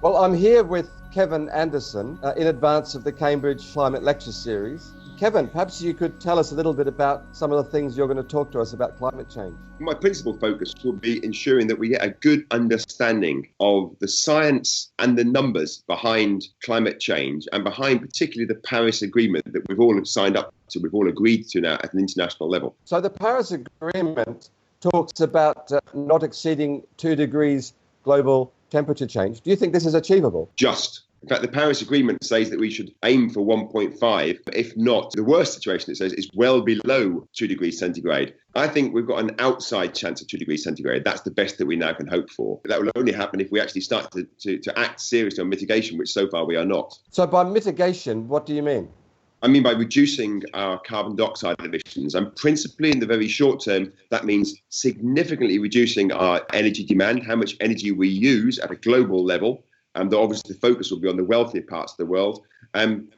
Well, I'm here with Kevin Anderson in advance of the Cambridge Climate Lecture Series. Kevin, perhaps you could tell us a little bit about some of the things you're going to talk to us about climate change. My principal focus will be ensuring that we get a good understanding of the science and the numbers behind climate change and behind particularly the Paris Agreement that we've all signed up to, we've all agreed to now at an international level. So the Paris Agreement talks about not exceeding 2 degrees global temperature change. Do you think this is achievable? Just. In fact, the Paris Agreement says that we should aim for 1.5. If not, the worst situation, it says, is well below 2 degrees centigrade. I think we've got an outside chance of 2 degrees centigrade. That's the best that we now can hope for. That will only happen if we actually start to act seriously on mitigation, which so far we are not. So by mitigation, what do you mean? I mean by reducing our carbon dioxide emissions, and principally in the very short term, that means significantly reducing our energy demand, how much energy we use at a global level. Obviously the focus will be on the wealthier parts of the world,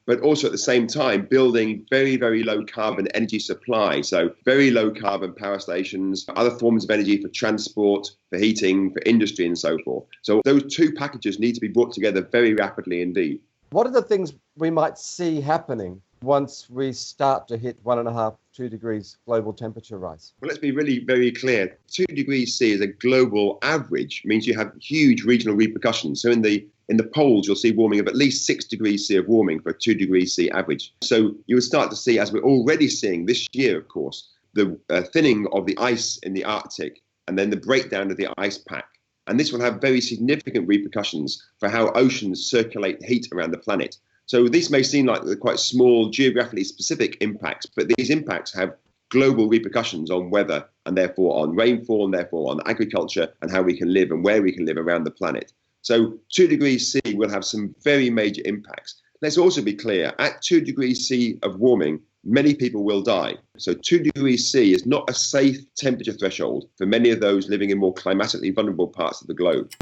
but also at the same time building very, very low carbon energy supply. So very low carbon power stations, other forms of energy for transport, for heating, for industry and so forth. So those two packages need to be brought together very rapidly indeed. What are the things we might see happening once we start to hit 1.5, 2 degrees global temperature rise? Well, let's be really very clear. 2 degrees C is a global average, means you have huge regional repercussions. So in the poles, you'll see warming of at least 6 degrees C of warming for a 2 degrees C average. So you will start to see, as we're already seeing this year, of course, the thinning of the ice in the Arctic and then the breakdown of the ice pack. And this will have very significant repercussions for how oceans circulate heat around the planet. So these may seem like they're quite small, geographically specific impacts, but these impacts have global repercussions on weather and therefore on rainfall and therefore on agriculture and how we can live and where we can live around the planet. So 2 degrees C will have some very major impacts. Let's also be clear, at 2 degrees C of warming, many people will die. So 2 degrees C is not a safe temperature threshold for many of those living in more climatically vulnerable parts of the globe.